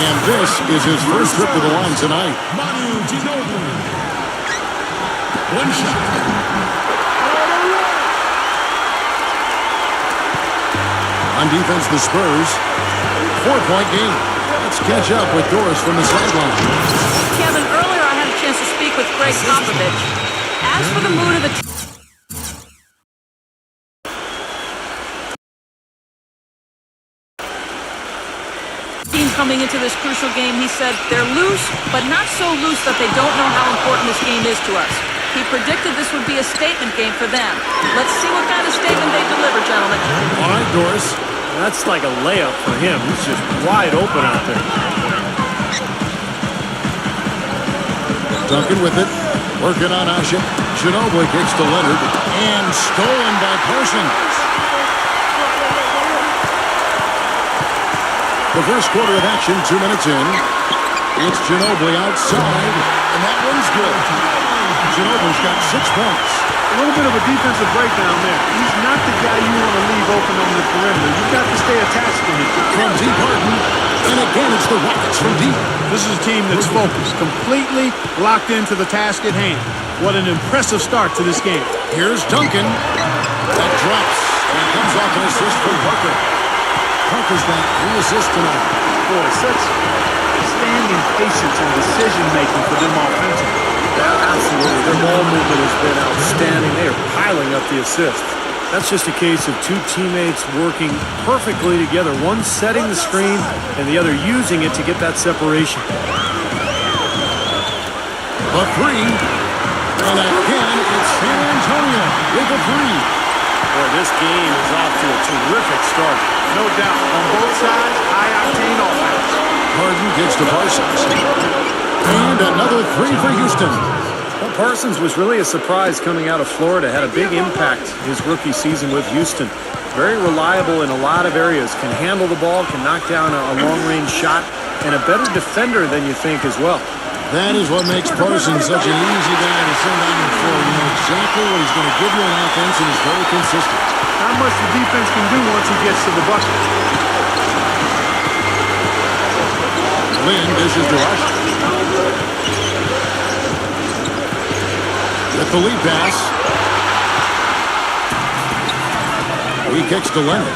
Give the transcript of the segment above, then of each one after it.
And this is his first trip to the line tonight. One shot. On defense, the Spurs. 4-point game. Let's catch up with Doris from the sideline. Kevin, earlier I had a chance to speak with Greg Popovich. As for the mood of the team coming into this crucial game, he said they're loose, but not so loose that they don't know how important this game is to us. He predicted this would be a statement game for them. Let's see what kind of statement they deliver, gentlemen. All right, Doris. That's like a layup for him. He's just wide open out there. Duncan with it. Working on Ashik. Ginobili kicks to Leonard. And stolen by Parsons. The first quarter of action, 2 minutes in. It's Ginobili outside. And that one's good. Ginobili's got 6 points. A little bit of a defensive breakdown there. He's not the guy you want to leave open on the perimeter. You've got to stay attached to him. From deep Harden. And again, it's the Rockets from deep. This is a team that's focused, completely locked into the task at hand. What an impressive start to this game. Here's Duncan. That drops. And it comes off an assist from Parker. Parker's got 3 assists tonight. Boy, such standing patience and decision-making for them offensively. Yeah, absolutely. Their ball movement has been outstanding. They are piling up the assists. That's just a case of 2 teammates working perfectly together. One setting the screen and the other using it to get that separation. A 3. And again, it's San Antonio with a 3. Boy, this game is off to a terrific start. No doubt. On both sides, high-octane offense. Harden gets to Parsons. And another 3 for Houston. Well, Parsons was really a surprise coming out of Florida. Had a big impact his rookie season with Houston. Very reliable in a lot of areas. Can handle the ball, can knock down a long-range shot, and a better defender than you think as well. That is what makes Parsons such an easy guy to send on the floor. You know exactly what he's going to give you on offense, and he's very consistent. Not much the defense can do once he gets to the bucket. Lynn dishes to Rush. With the lead pass. He kicks to Leonard.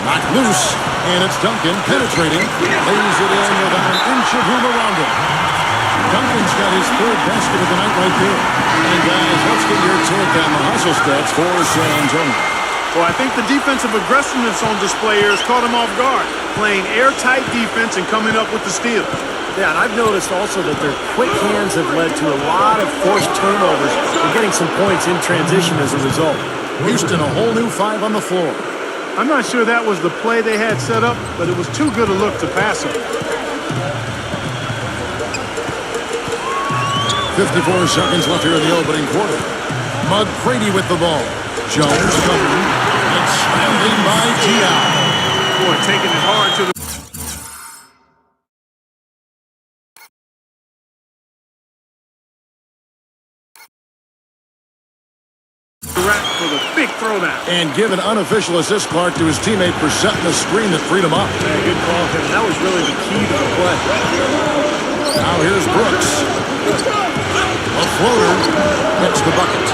Knocked loose, and it's Duncan penetrating. Lays it in with an inch of room around him. Duncan's got his 3rd basket of the night right there. And guys, let's get your take on the hustle stats for San Antonio. Well, I think the defensive aggressiveness on display here has caught him off guard. Playing airtight defense and coming up with the steal. Yeah, and I've noticed also that their quick hands have led to a lot of forced turnovers and getting some points in transition as a result. Houston, a whole new 5 on the floor. I'm not sure that was the play they had set up, but it was too good a look to pass him. 54 seconds left here in the opening quarter. McCready with the ball. Jones covering. And scrambling by T.I. Boy, taking it hard to the... for the big throwdown. And give an unofficial assist, Clark, to his teammate for setting the screen that freed him up. Yeah, good call, Kevin. That was really the key to the play. Now here's Brooks. A floater hits the bucket.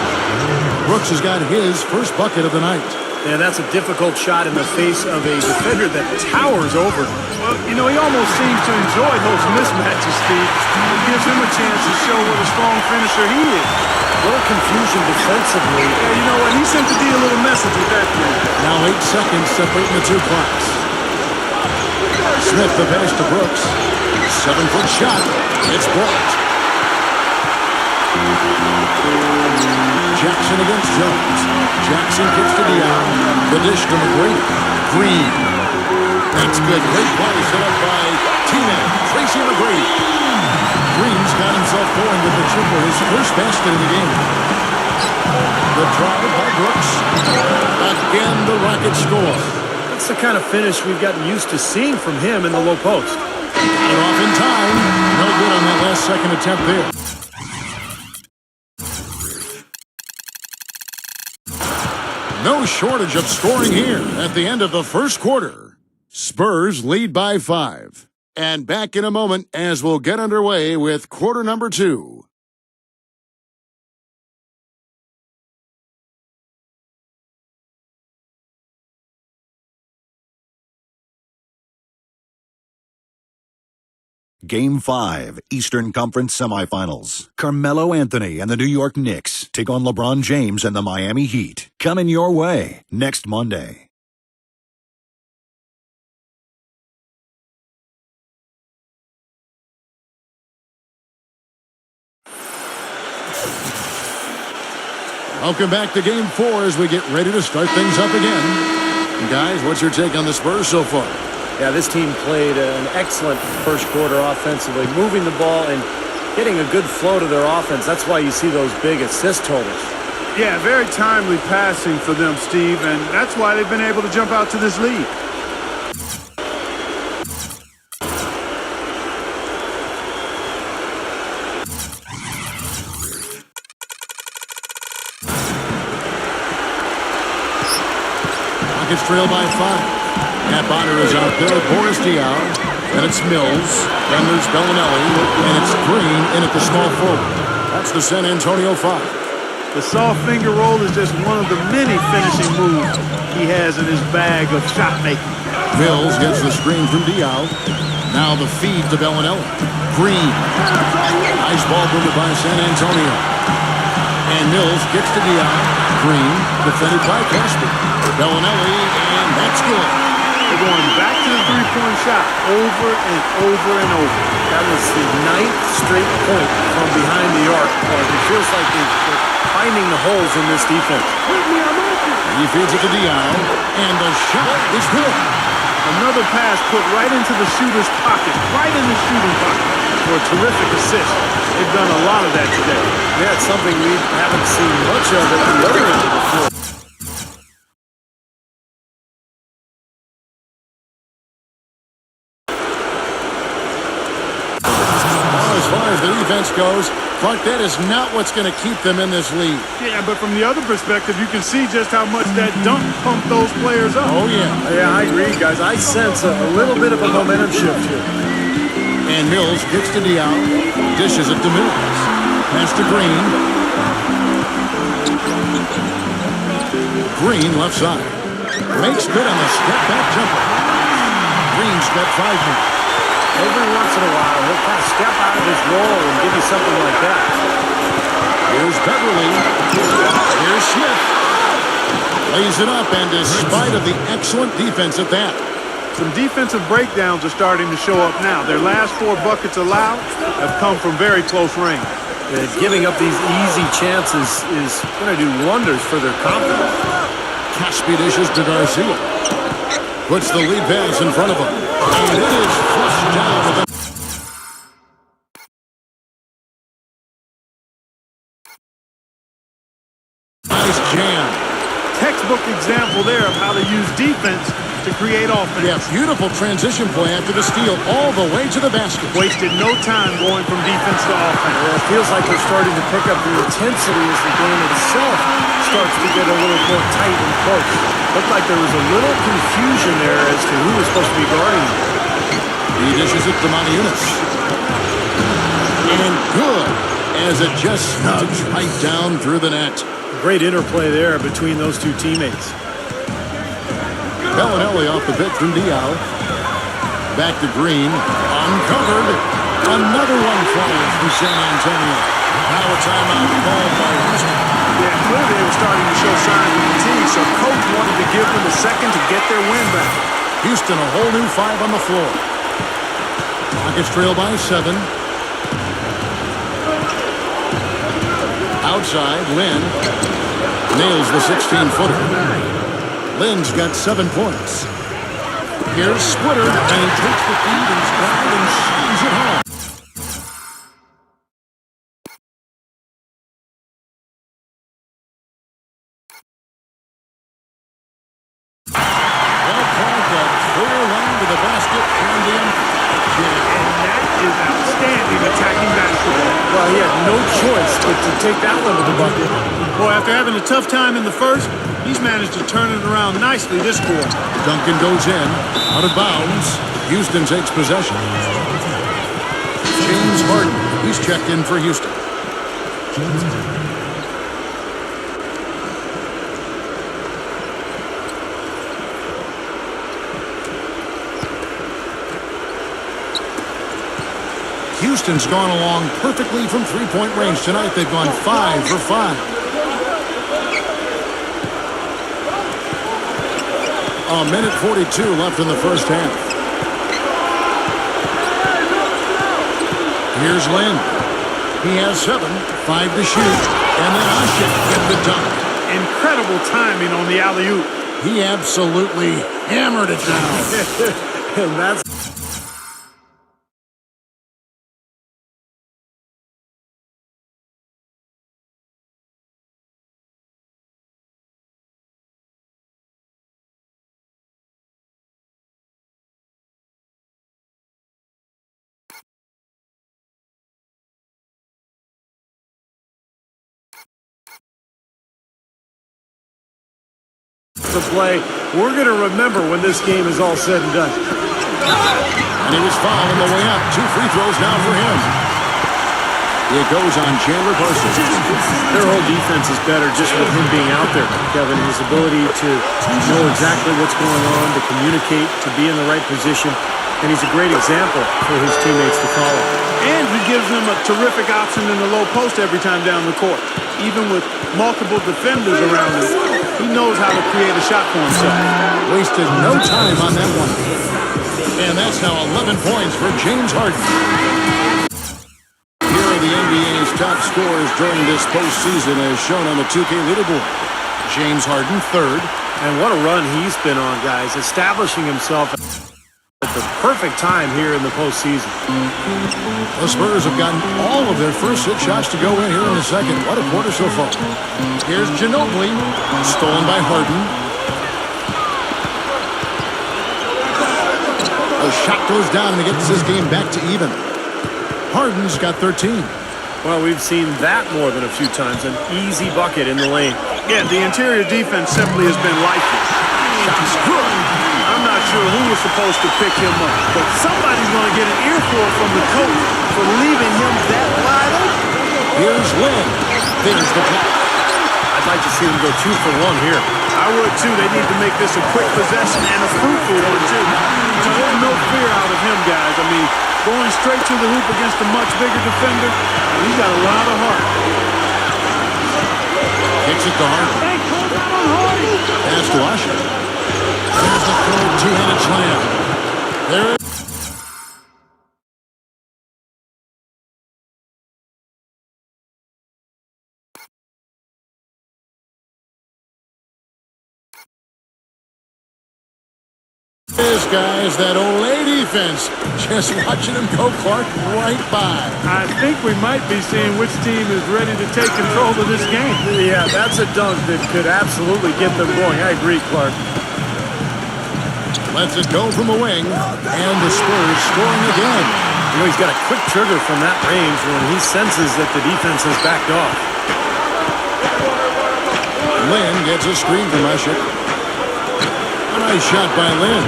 Brooks has got his first bucket of the night. And that's a difficult shot in the face of a defender that towers over him. Well, you know, he almost seems to enjoy those mismatches, Steve. It gives him a chance to show what a strong finisher he is. A little confusion defensively. Yeah, you know what? He sent the D a little message with that play. Now 8 seconds separating the 2 clocks. Smith the pass to Brooks. 7-foot shot. It's blocked. Jackson against Jones. Jackson kicks to Dion. The dish to McGrady. Green. That's good. Great play set up by teammate Tracy McGrady. Green's got himself going with the chip for his first basket of the game. The drive by Brooks. Again, the Rockets score. That's the kind of finish we've gotten used to seeing from him in the low post. Got it off in time. No good on that last second attempt there. No shortage of scoring here at the end of the first quarter. Spurs lead by 5. And back in a moment as we'll get underway with quarter number 2. Game 5, Eastern Conference Semifinals. Carmelo Anthony and the New York Knicks take on LeBron James and the Miami Heat. Coming your way next Monday. Welcome back to Game 4 as we get ready to start things up again. Guys, what's your take on the Spurs so far? Yeah, this team played an excellent first quarter offensively, moving the ball and getting a good flow to their offense. That's why you see those big assist totals. Yeah, very timely passing for them, Steve, and that's why they've been able to jump out to this lead. Rockets trail by 5. Matt Bonner is out there with Boris Diaw. And it's Mills. Then there's Bellinelli. And it's Green in at the small forward. That's the San Antonio 5. The soft finger roll is just one of the many finishing moves he has in his bag of shot making. Mills gets the screen from Diaw. Now the feed to Bellinelli. Green. Nice ball moved by San Antonio. And Mills gets to Diaw. Green defended by Casper. Bellinelli, and that's good. They're going back to the three-point shot over and over and over. That was the 9th straight point from behind the arc. It feels like they're finding the holes in this defense. He feeds it to Diaw, and the shot is good. Another pass put right into the shooter's pocket, right in the shooting pocket for a terrific assist. They've done a lot of that today. Yeah, it's something we haven't seen much of at the other end of the floor. As far as the defense goes, Clark, that is not what's going to keep them in this league. Yeah, but from the other perspective, you can see just how much that dunk pumped those players up. Oh, yeah. Yeah, I agree, guys. I sense a little bit of a momentum shift here. And Mills gets to Diaw, dishes it to Mills. Pass to Green. Green left side. Makes good on the step-back jumper. Green's got 5 minutes. Every once in a while, he'll kind of step out of his role and give you something like that. Here's Beverly. Here's Smith. Lays it up, and despite of the excellent defense at that. Some defensive breakdowns are starting to show up now. Their last 4 buckets allowed have come from very close range. Giving up these easy chances is going to do wonders for their confidence. Caspi dishes to Garcia. Puts the lead pass in front of him. And it is flushed down with a... Nice jam. Textbook example there of how to use defense to create offense. Yeah, beautiful transition play after the steal all the way to the basket. Wasted no time going from defense to offense. Well, it feels like they're starting to pick up the intensity as the game itself starts to get a little more tight and close. Looked like there was a little confusion there as to who was supposed to be guarding him. He dishes it to Moniunas. And good, as it just snugs right down through the net. Great interplay there between those two teammates. Bellinelli off the pitch from Diaw. Back to Green. Uncovered. Another one falls from San Antonio. Now a timeout called by Houston. Yeah, clearly they were starting to show signs of fatigue, so coach wanted to give them a second to get their win back. Houston a whole new 5 on the floor. Rockets trail by 7. Outside, Lynn nails the 16-footer. Lynn's got 7 points. Here's Splitter, and he takes the feed and stride and shines it home. Well called, the clear line to the basket and the And that is outstanding attacking basketball. Well, he had no choice but to take that one to the bucket. Boy, after having a tough time in the first, He's managed to turn it around nicely this quarter. Duncan goes in, out of bounds. Houston takes possession. James Harden, he's checked in for Houston. Houston's gone along perfectly from three-point range tonight. They've gone 5 for 5. A minute 42 left in the first half. Here's Lynn. He has 7, 5 to shoot, and then Asha with the dunk. Incredible timing on the alley-oop. He absolutely hammered it down. And that's the play we're going to remember when this game is all said and done. And he was fouled on the way up. 2 free throws now for him. It goes on Chandler Parsons. Their whole defense is better just with him being out there, Kevin. His ability to know exactly what's going on, to communicate, to be in the right position. And he's a great example for his teammates to follow. And he gives them a terrific option in the low post every time down the court. Even with multiple defenders around him, he knows how to create a shot for himself. Wasted no time on that one. And that's now 11 points for James Harden. Here are the NBA's top scorers during this postseason as shown on the 2K leaderboard. James Harden, 3rd. And what a run he's been on, guys, establishing himself at the perfect time here in the postseason. The Spurs have gotten all of their first 6 shots to go in here in the second. What a quarter so far. Here's Ginobili, stolen by Harden. The shot goes down and it gets this game back to even. Harden's got 13. Well, we've seen that more than a few times. An easy bucket in the lane. Yeah, the interior defense simply has been lifeless. Shot's good. I'm not sure who was supposed to pick him up, but somebody's going to get an earful from the coach for leaving him that wide open. Here's Lynn. There's the block. I'd like to see them go 2 for 1 here. I would too. They need to make this a quick possession and a fruitful one too. There's no fear out of him, guys. I mean, going straight to the hoop against a much bigger defender, he's got a lot of heart. Kicks it to Harden. Pass to Asha. There's the third two-handed slam. There. This guy's that Olay defense. Just watching him go, Clark, right by. I think we might be seeing which team is ready to take control of this game. Yeah, that's a dunk that could absolutely get them going. I agree, Clark. Lets it go from the wing, and the Spurs scoring again. You know, he's got a quick trigger from that range when he senses that the defense has backed off. Lynn gets a screen from Asha. A nice shot by Lynn.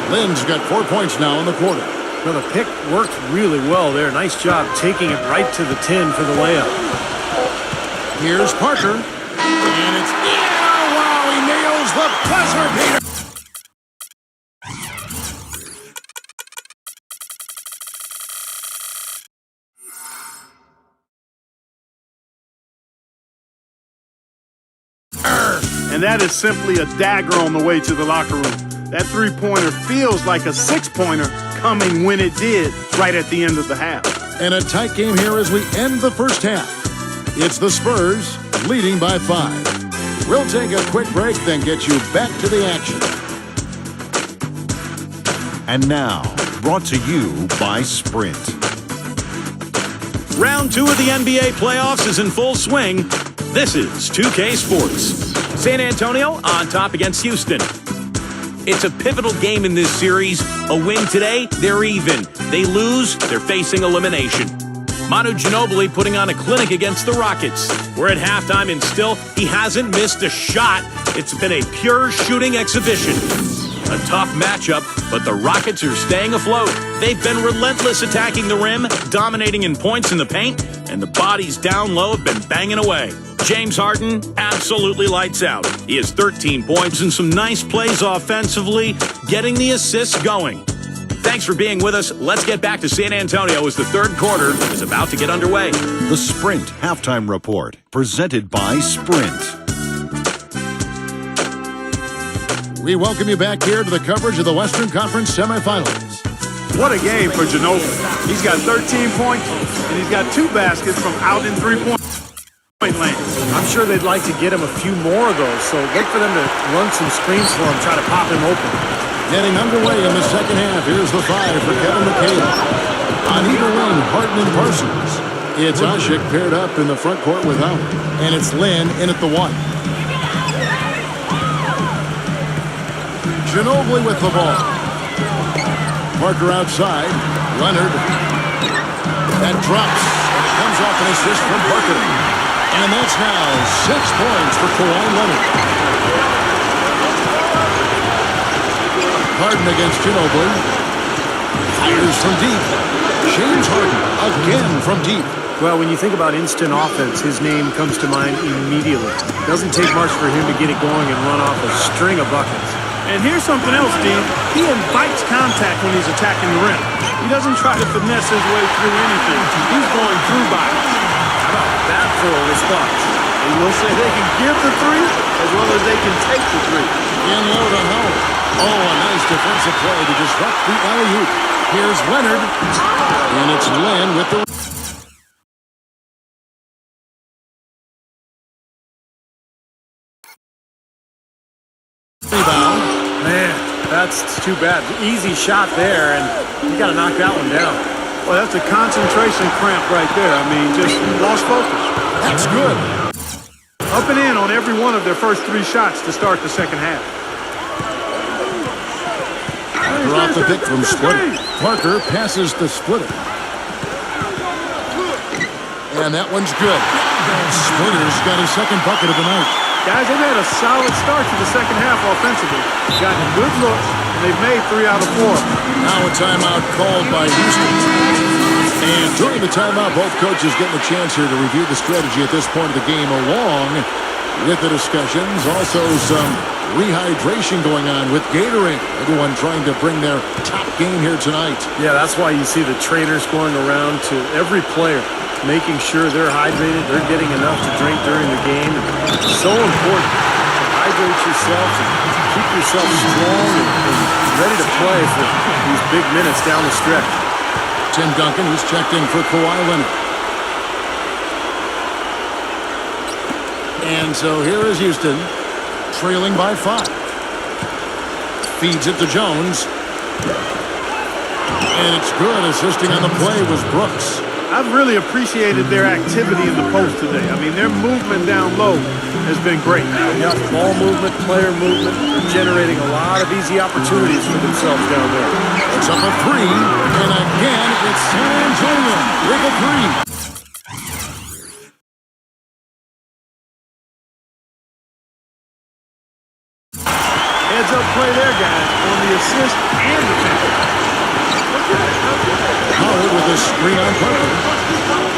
Lynn's got 4 points now in the quarter. Well, the pick worked really well there. Nice job taking it right to the 10 for the layup. Here's Parker. And it's wow, he nails the buzzer beater. And that is simply a dagger on the way to the locker room. That three-pointer feels like a six-pointer coming when it did right at the end of the half. And a tight game here as we end the first half. It's the Spurs leading by 5. We'll take a quick break, then get you back to the action. And now, brought to you by Sprint. Round 2 of the NBA playoffs is in full swing. This is 2K Sports. San Antonio on top against Houston. It's a pivotal game in this series. A win today, they're even. They lose, they're facing elimination. Manu Ginobili putting on a clinic against the Rockets. We're at halftime and still he hasn't missed a shot. It's been a pure shooting exhibition. A tough matchup, but the Rockets are staying afloat. They've been relentless attacking the rim, dominating in points in the paint, and the bodies down low have been banging away. James Harden absolutely lights out. He has 13 points and some nice plays offensively, getting the assists going. Thanks for being with us. Let's get back to San Antonio as the third quarter is about to get underway. The Sprint Halftime Report, presented by Sprint. We welcome you back here to the coverage of the Western Conference semifinals. What a game for Ginobili. He's got 13 points, and he's got 2 baskets from out in three-point land. I'm sure they'd like to get him a few more of those, so look for them to run some screens for him, try to pop him open. Getting underway in the second half. Here's the 5 for Kevin McHale. On either wing, Harden and Parsons. It's Ashik paired up in the front court with Howard. And it's Lynn in at the 1. Ginobili with the ball. Parker outside. Leonard. That drops. And it comes off an assist from Parker. And that's now 6 points for Kawhi Leonard. Harden against Ginobili. Fires from deep. James Harden again from deep. Well, when you think about instant offense, his name comes to mind immediately. It doesn't take much for him to get it going and run off a string of buckets. And here's something else, Dean. He invites contact when he's attacking the rim. He doesn't try to finesse his way through anything. He's going through bodies. How about that for a response? And we'll say they can give the 3 as well as they can take the 3. In low to Howard. Oh, a nice defensive play to disrupt the alley-oop. Here's Leonard. And it's Lynn with the... rebound. Man, that's too bad. Easy shot there, and you got to knock that one down. Well, that's a concentration cramp right there. I mean, just lost focus. That's good. Up and in on every one of their first 3 shots to start the second half. Drop the pick from Splitter. Parker passes the Splitter. And that one's good. Splitter's got his second bucket of the night. Guys, they've had a solid start to the second half offensively. Gotten good looks, and they've made 3 out of 4. Now a timeout called by Houston. And during the timeout, both coaches getting a chance here to review the strategy at this point of the game, along with the discussions. Also some rehydration going on with Gatorade. Everyone trying to bring their top game here tonight. Yeah, that's why you see the trainers going around to every player, making sure they're hydrated, they're getting enough to drink during the game. It's so important to hydrate yourself and keep yourself strong and ready to play for these big minutes down the stretch. Tim Duncan, who's checked in for Kawhi Leonard. And so here is Houston, trailing by 5. Feeds it to Jones. And it's good. Assisting on the play was Brooks. I've really appreciated their activity in the post today. I mean, their movement down low has been great. Yep, ball movement, player movement, generating a lot of easy opportunities for themselves down there. It's up a 3, and again, it's San Antonio with a 3. Heads up play there, guys, on the assist and the pass. Howard with a screen on Parker.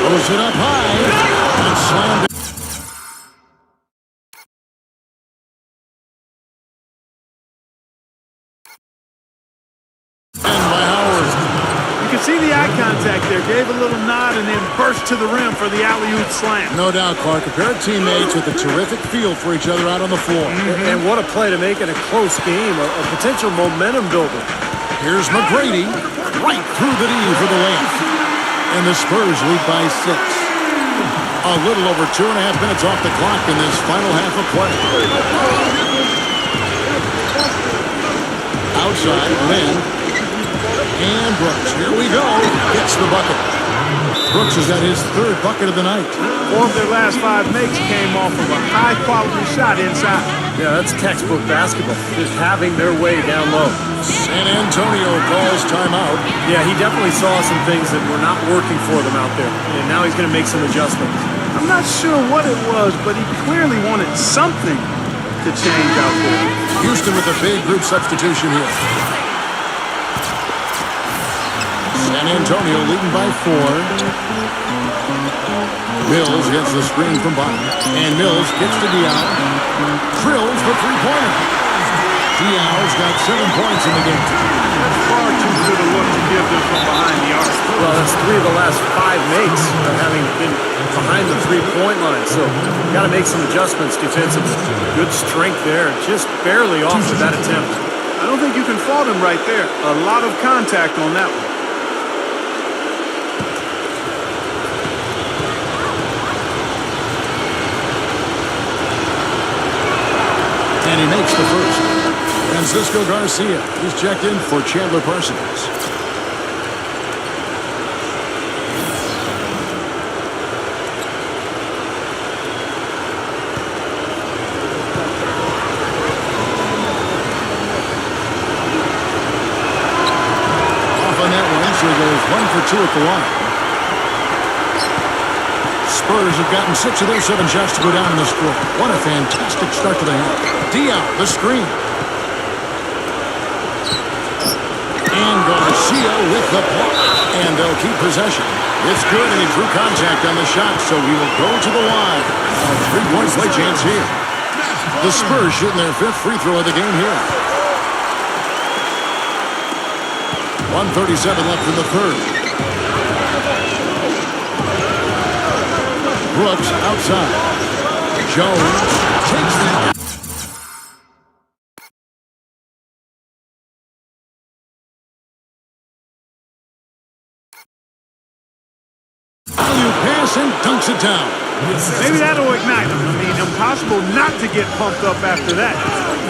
Throws it up high and slammed it. And by Howard. You can see the eye contact there. Gave a little nod and then burst to the rim for the alley-oop slam. No doubt, Clark. A pair of teammates with a terrific feel for each other out on the floor. And what a play to make it a close game, a potential momentum builder. Here's McGrady, right through the D for the layup. And the Spurs lead by 6. A little over 2.5 minutes off the clock in this final half of play. Outside, Lynn. And Brooks, here we go. Gets the bucket. Brooks has got his third bucket of the night. 4 of their last 5 makes came off of a high-quality shot inside. Yeah, that's textbook basketball. Just having their way down low. San Antonio calls timeout. Yeah, he definitely saw some things that were not working for them out there. And now he's going to make some adjustments. I'm not sure what it was, but he clearly wanted something to change out there. Houston with a big group substitution here. San Antonio leading by 4. Mills gets the screen from Bottom. And Mills gets to Diallo. Drills the three-pointer. Diallo's got 7 points in the game. That's far too good a look to give them from behind the arc. Well, that's 3 of the last 5 makes having been behind the three-point line. So got to make some adjustments defensively. Good strength there. Just barely off with that attempt. I don't think you can fault him right there. A lot of contact on that one. And he makes the first. Francisco Garcia. He's checked in for Chandler Parsons. Off on that one, so he goes 1 for 2 at the line. Spurs have gotten 6 of their 7 shots to go down in the score. What a fantastic start to the half. Diallo, the screen. And Garcia with the block. And they'll keep possession. It's good, and he drew contact on the shot, so he will go to the line. A 3-point play chance here. The Spurs shooting their 5th free throw of the game here. 1:37 left in the third. Brooks outside. Jones takes the... pass and dunks it down. Maybe that'll ignite him. I mean, impossible not to get pumped up after that.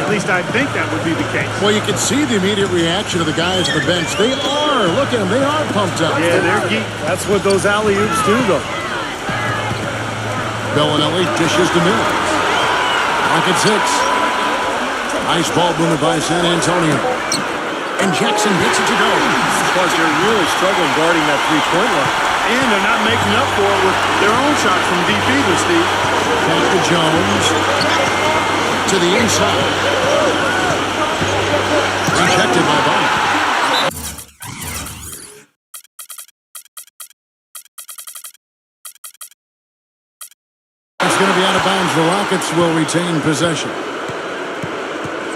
At least I think that would be the case. Well, you can see the immediate reaction of the guys on the bench. They are. Look at them. They are pumped up. Yeah, they're geek. That's what those alley-oops do, though. Bellinelli dishes to Mills. Pocket 6. Nice ball movement by San Antonio. And Jackson gets it to go. Because they're really struggling guarding that three-point line. And they're not making up for it with their own shots from deep either, Steve. Back to Jones. To the inside. Rejected by Bonner. It's going to be out of bounds. The Rockets will retain possession.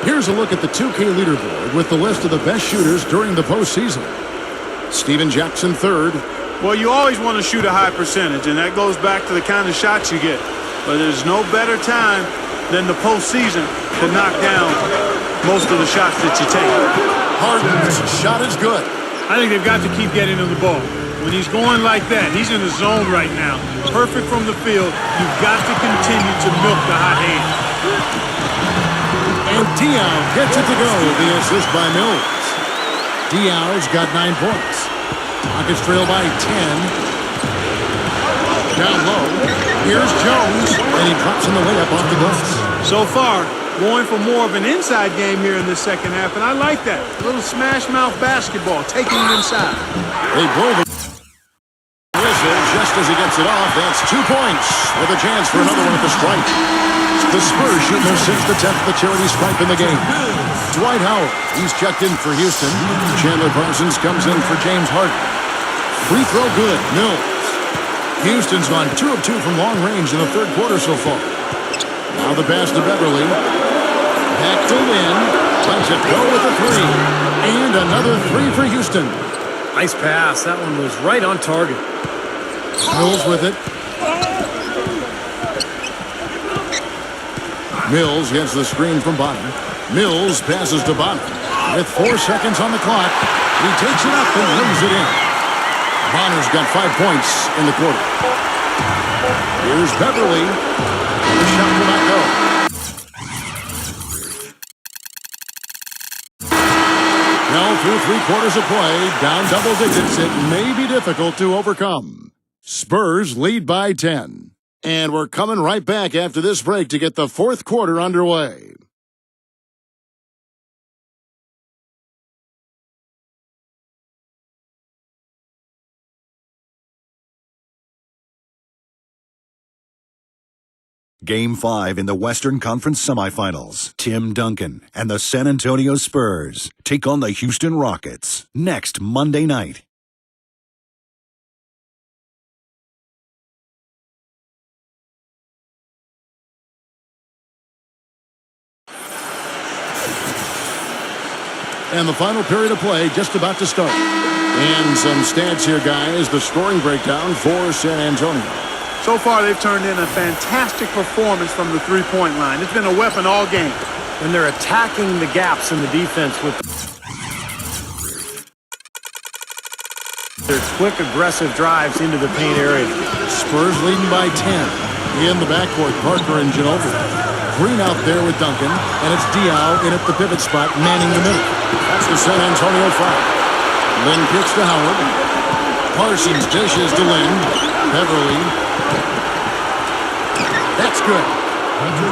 Here's a look at the 2K leaderboard with the list of the best shooters during the postseason. Steven Jackson, 3rd. Well, you always want to shoot a high percentage, and that goes back to the kind of shots you get. But there's no better time than the postseason to knock down most of the shots that you take. Harden's shot is good. I think they've got to keep getting him the ball. When he's going like that, he's in the zone right now. Perfect from the field. You've got to continue to milk the hot hand. And Diallo gets it to go. The assist by Mills. Diallo's got 9 points. Rockets trail by 10. Down low. Here's Jones. And he drops in the layup off the glass. So far, going for more of an inside game here in this second half, and I like that. A little smash-mouth basketball, taking it inside. They blow the whistle just as he gets it off. That's 2 points with a chance for another one at the stripe. The Spurs shooting their 6th attempt at the charity stripe in the game. Dwight Howard, he's checked in for Houston. Chandler Parsons comes in for James Harden. Free throw good, Mills. Houston's gone 2 of 2 from long range in the 3rd quarter so far. Now the pass to Beverly. Back to Lynn. Lets it go with a 3. And another 3 for Houston. Nice pass. That one was right on target. Mills with it. Mills gets the screen from Bottom. Mills passes to Bottom. With 4 seconds on the clock, he takes it up and lays it in. Bonner's got 5 points in the quarter. Here's Beverly. The shot will not go. Now through 3 quarters of play, down double digits, it may be difficult to overcome. Spurs lead by 10. And we're coming right back after this break to get the fourth quarter underway. Game 5 in the Western Conference semifinals. Tim Duncan and the San Antonio Spurs take on the Houston Rockets next Monday night. And the final period of play just about to start. And some stats here, guys. The scoring breakdown for San Antonio. So far, they've turned in a fantastic performance from the three-point line. It's been a weapon all game. And they're attacking the gaps in the defense with their quick, aggressive drives into the paint area. Spurs leading by 10. In the backcourt, Parker and Ginobili. Green out there with Duncan, and it's Diaw in at the pivot spot, manning the middle. That's the San Antonio foul. Lynn kicks to Howard. Parsons dishes to Lynn. Beverly. That's good.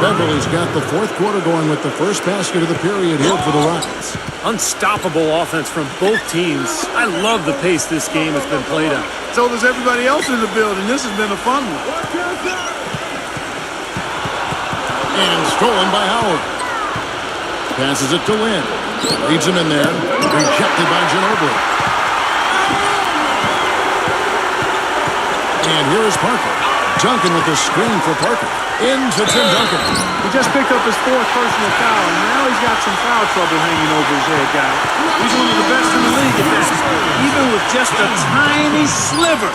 Beverly's got the fourth quarter going with the first basket of the period here for the Rockets. Unstoppable offense from both teams. I love the pace this game has been played at. So does everybody else in the building. This has been a fun one. And stolen by Howard. Passes it to Lynn. Leads him in there. Rejected by Ginobili. And here is Parker. Duncan with the screen for Parker. Into Tim Duncan. He just picked up his fourth personal foul, and now he's got some foul trouble hanging over his head, guys. He's one of the best in the league at that. Even with just a tiny sliver,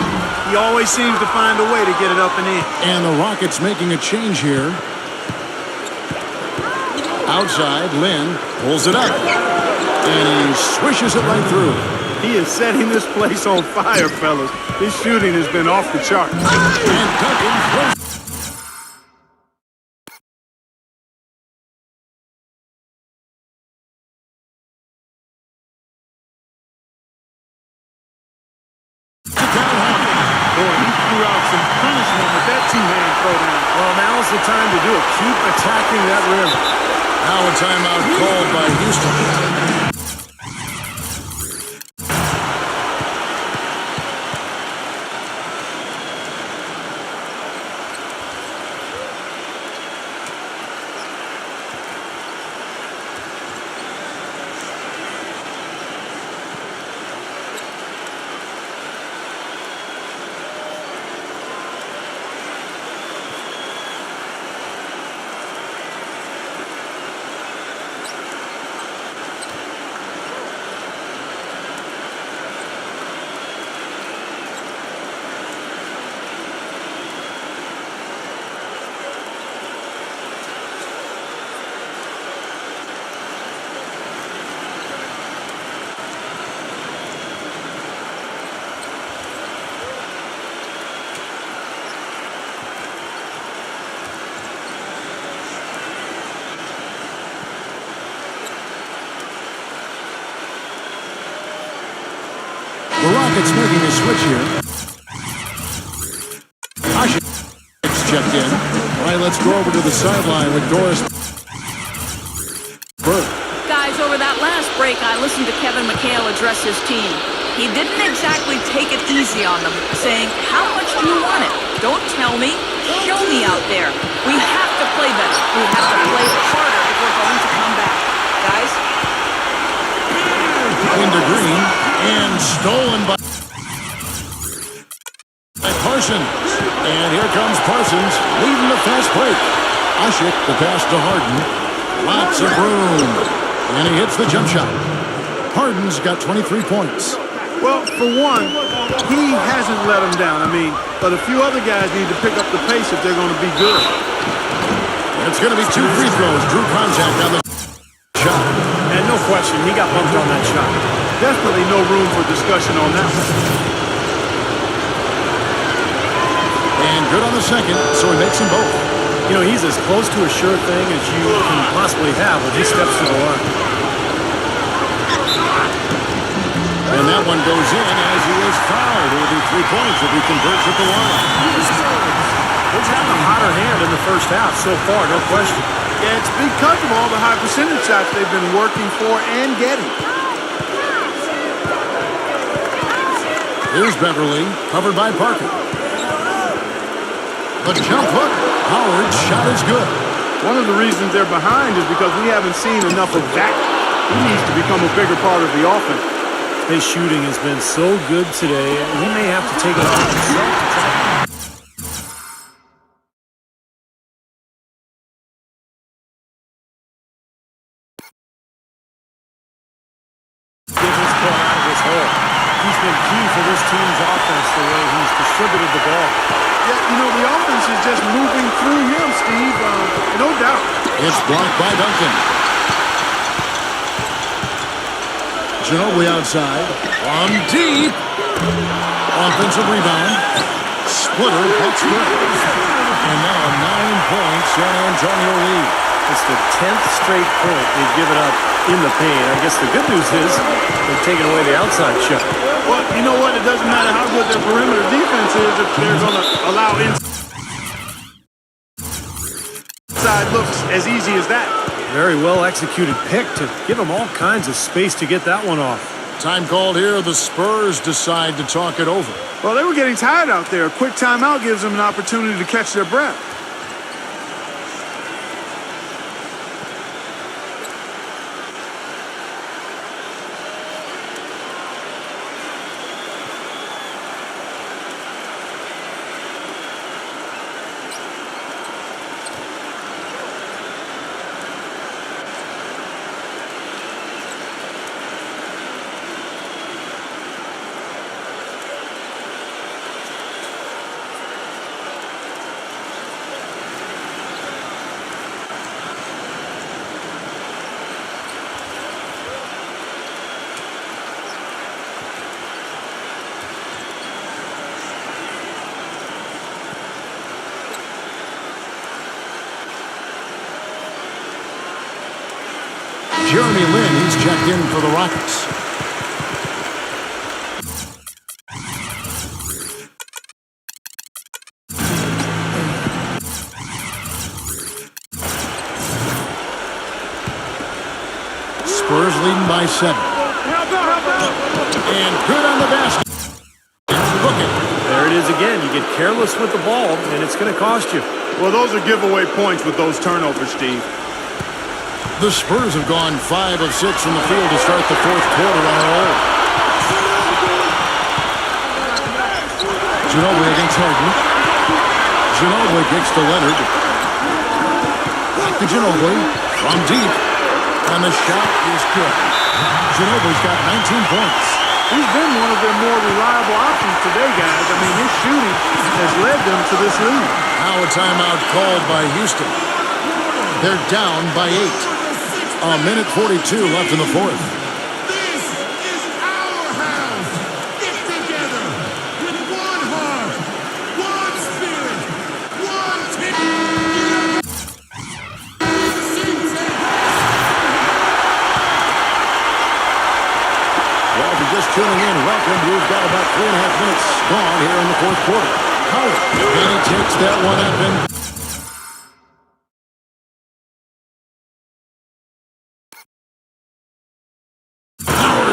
he always seems to find a way to get it up and in. And the Rockets making a change here. Outside, Lynn pulls it up. And he swishes it right through. He is setting this place on fire, fellas. His shooting has been off the chart. And Duncan throws. Boy, he threw out some punishment with that two-hand throwdown. Well, now's the time to do it. Keep attacking that rim. Now a timeout called by Houston. The Rockets making a switch here. It's checked in. All right, let's go over to the sideline with Doris Burke. Guys, over that last break, I listened to Kevin McHale address his team. He didn't exactly take it easy on them, saying, how much do you want it? Don't tell me. Show me out there. We have to play better. We have to play harder if we're going to come back. Guys? Into Green and stolen by Parsons. And here comes Parsons leading the fast break. Ashik, the pass to Harden. Lots of room. And he hits the jump shot. Harden's got 23 points. Well, for one, he hasn't let him down. But a few other guys need to pick up the pace if they're going to be good. And it's going to be 2 free throws. Drew contact on the shot. And no question, he got bumped on that shot. Definitely no room for discussion on that one. And good on the second, so he makes them both. You know, he's as close to a sure thing as you can possibly have when he steps to the line. And that one goes in as he is fouled. It will be 3 points if he converts at the line. He's had the hotter hand in the first half so far, no question. Yeah, it's because of all the high percentage shots they've been working for and getting. Here's Beverly, covered by Parker. The jump hook. Howard's shot is good. One of the reasons they're behind is because we haven't seen enough of that. He needs to become a bigger part of the offense. His shooting has been so good today, he may have to take it on himself to try. Get his ball out of this hole. He's been key for this team's offense the way he's distributed the ball. Yeah, you know, the offense is just moving through him, Steve. No doubt. It's blocked by Duncan. Ginobili outside. On deep. Offensive rebound. Splitter. That's good. And now a 9-point San Antonio lead. It's the 10th straight point they've given up in the paint. I guess the good news is they've taken away the outside shot. Well, you know what? It doesn't matter how good their perimeter defense is if they're going to allow inside looks as easy as that. Very well executed pick to give them all kinds of space to get that one off. Time called here. The Spurs decide to talk it over. Well, they were getting tired out there. A quick timeout gives them an opportunity to catch their breath. Jeremy Lin, he's checked in for the Rockets. Spurs leading by 7. And good on the basket. Looking. There it is again. You get careless with the ball, and it's going to cost you. Well, those are giveaway points with those turnovers, Steve. The Spurs have gone 5 of 6 from the field to start the fourth quarter on a roll. Ginobili against Harden. Ginobili kicks to Leonard. Back to Ginobili from deep. And the shot is good. Ginobili's got 19 points. He's been one of their more reliable options today, guys. I mean, his shooting has led them to this lead. Now a timeout called by Houston. They're down by 8. A minute 42 left in the fourth. This is our house. Get together with one heart, one spirit, one team. Well, if you're just tuning in, welcome. We've got about 3.5 minutes gone here in the fourth quarter. Howard, and he takes that one up and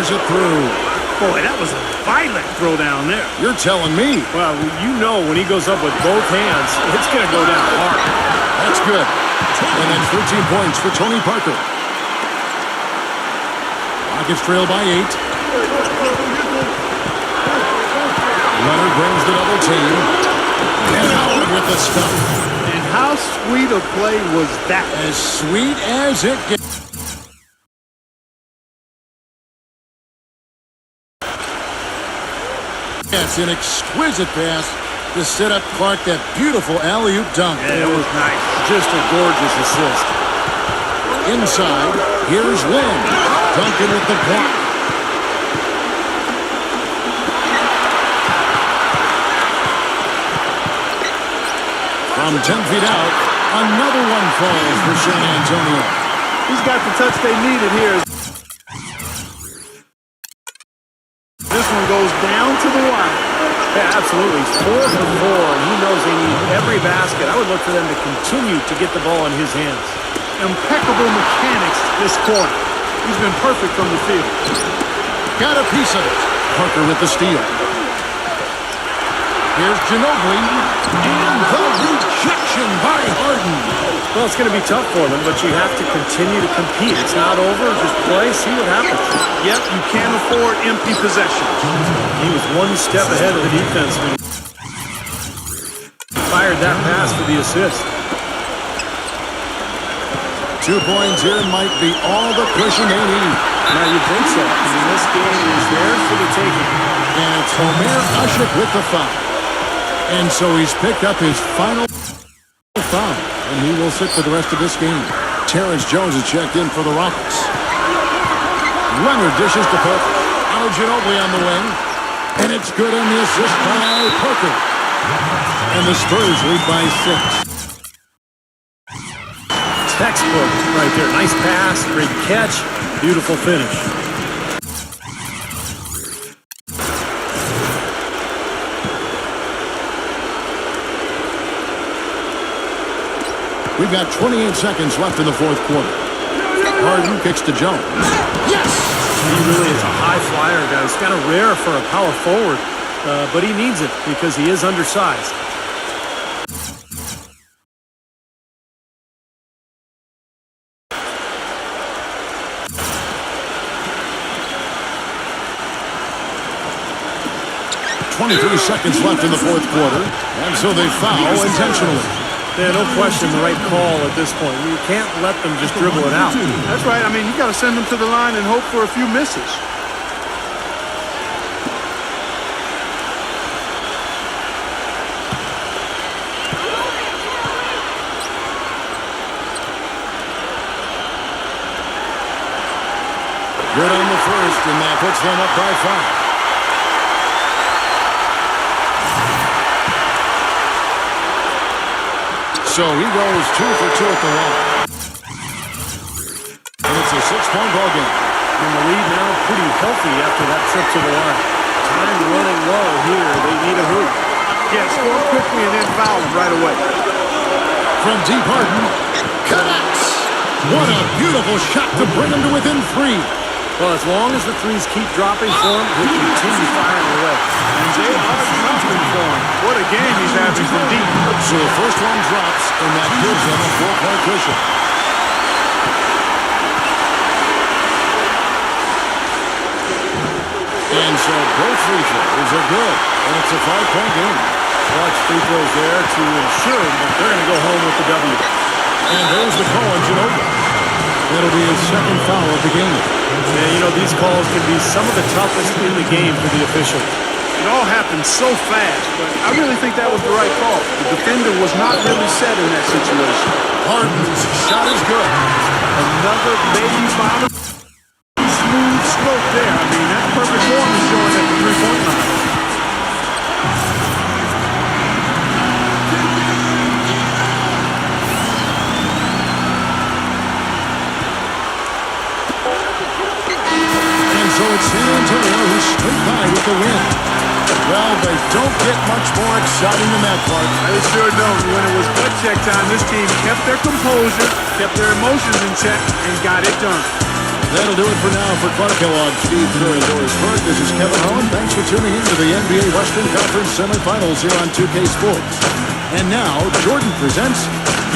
it through. Boy, that was a violent throw down there. You're telling me. Well, you know when he goes up with both hands, it's going to go down hard. That's good. And that's 13 points for Tony Parker. Rockets trail by 8. Leonard brings the double team. And Howard with the stuff. And how sweet a play was that? As sweet as it gets. That's an exquisite pass to set up Clark that beautiful alley-oop dunk. Yeah, it was nice. Just a gorgeous assist. Inside, here's Lin. Duncan with the block. From 10 feet out, another one falls for San Antonio. He's got the touch they needed here. down to the wire. Yeah, absolutely. He's 4 for 4, and he knows they need every basket. I would look for them to continue to get the ball in his hands. Impeccable mechanics this quarter. He's been perfect from the field. Got a piece of it. Parker with the steal. Here's Ginobili. And the rejection by Harden. Well, it's going to be tough for them, but you have to continue to compete. It's not over. Just play, see what happens. Yep, you can't afford empty possessions. He was one step ahead of the defense when he fired that pass for the assist. 2 points here might be all the cushion they need. Now, you'd think so. I mean, this game is theirs for the taking. And it's Omer Ashik with the foul. And so he's picked up his final foul, and he will sit for the rest of this game. Terrence Jones is checked in for the Rockets. Leonard dishes to Parker. Now Ginobili on the wing. And it's good on the assist by Parker. And the Spurs lead by 6. Textbook right there. Nice pass, great catch, beautiful finish. We've got 28 seconds left in the fourth quarter. Harden kicks to Jones. Yes! He really is a high flyer, guys. It's kind of rare for a power forward, but he needs it because he is undersized. .23 seconds left in the fourth quarter, and so they foul intentionally. Yeah, no question, the right call at this point. You can't let them just dribble it out. That's right. I mean, you got to send them to the line and hope for a few misses. Good on the first, and that puts them up by 5. So he goes 2 for 2 at the line. And it's a 6-point ball game. And the lead now pretty healthy after that trip to the line. Time running low here. They need a hoop. Yeah, score quickly and then foul them right away. From deep, Harden connects. What a beautiful shot to bring him to within 3. Well, as long as the threes keep dropping for him, he'll continue firing away. And they are dropping for him. What a game he's having from deep. So the first one drops, and that gives them a 4-point cushion. And so both free throws are good, and it's a 5-point game. Clutch free throws there to ensure that they're going to go home with the W. And there's the call on Ginobili. That'll be his second foul of the game. And, you know, these calls can be some of the toughest in the game for the official. It all happened so fast, but I really think that was the right call. The defender was not really set in that situation. Harden's shot is good. Another baby bomber. Smooth stroke there. I mean, that's perfect form is showing at the three-point line. So it's San Antonio who's straight by with the win. Well, they don't get much more exciting than that part. They sure don't. When it was butt check time, this team kept their composure, kept their emotions in check, and got it done. That'll do it for now. For Clark Kellogg, Steve Kerr, and Doris Burke, this is Kevin Holland. Thanks for tuning in to the NBA Western Conference semifinals here on 2K Sports. And now, Jordan presents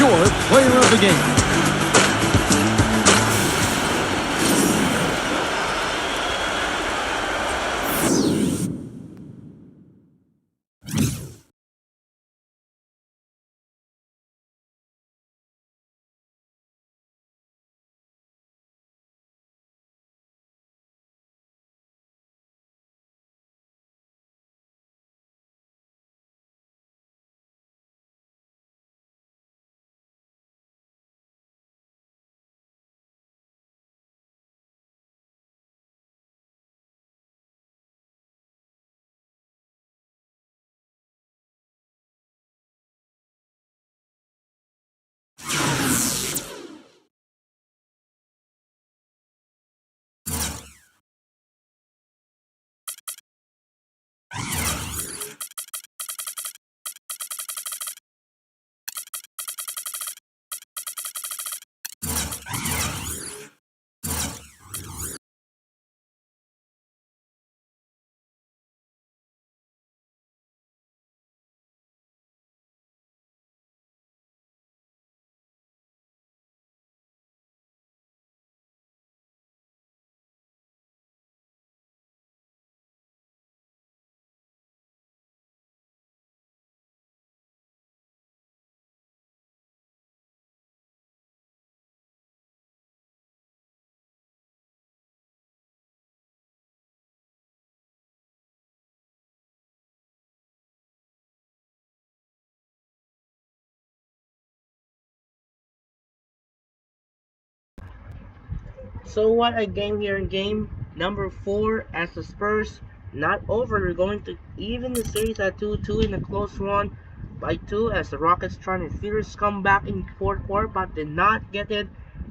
your player of the game. So what a game here in game number 4 as the Spurs not over. We're going to even the series at 2-2 in a close one by 2 as the Rockets trying to fierce comeback in fourth quarter but did not get it.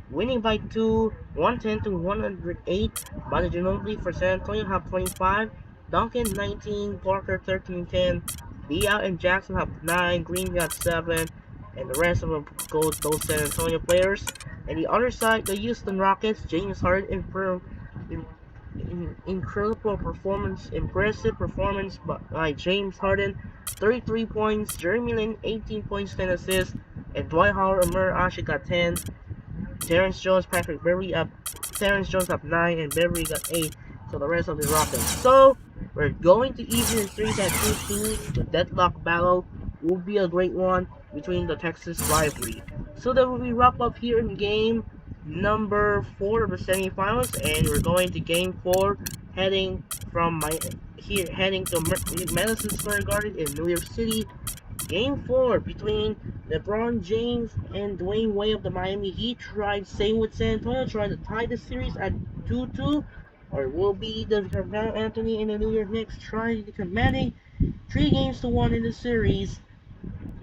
Winning by 2, 110 to 108. Manu Ginobili for San Antonio have 25. Duncan 19, Parker 13-10. Diaw and Jackson have 9, Green got 7, and the rest of them go those San Antonio players. And the other side, the Houston Rockets, James Harden incredible performance, impressive performance by James Harden, 33 points, Jeremy Lin 18 points, 10 assists, and Dwight Howard, Amir Ashi got 10, Terrence Jones, Patrick Beverly up, Terrence Jones up 9, and Beverly got 8, so the rest of the Rockets. So, we're going to even the series at 2-2, the deadlock battle will be a great one between the Texas rivalry. So then we wrap up here in game number 4 of the semifinals, and we're going to game 4, heading to Madison Square Garden in New York City. Game 4 between LeBron James and Dwayne Wade of the Miami Heat tried same with San Antonio, trying to tie the series at 2-2, or will be the Carmelo Anthony and the New York Knicks trying to commanding 3-1 in the series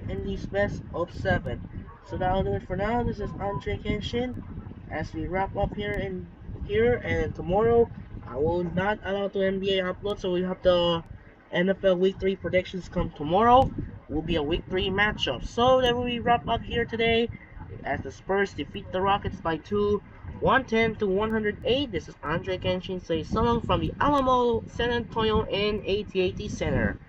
in these best of 7. So that'll do it for now. This is Andre Kenshin as we wrap up and tomorrow I will not allow the NBA upload, so we have the NFL Week 3 predictions come tomorrow. Will be a Week 3 matchup. So then we wrap up here today as the Spurs defeat the Rockets by 2, 110 to 108. This is Andre Kenshin say so long from the Alamo San Antonio and AT&T Center.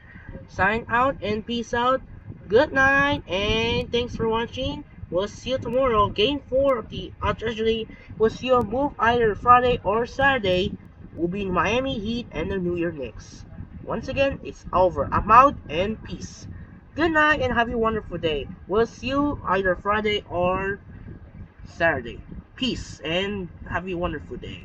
Sign out and peace out. Good night and thanks for watching. We'll see you tomorrow. Game 4 of the actually we'll see you move either Friday or Saturday. Will be Miami Heat and the New York Knicks. Once again, it's over. I'm out and peace. Good night and have a wonderful day. We'll see you either Friday or Saturday. Peace and have a wonderful day.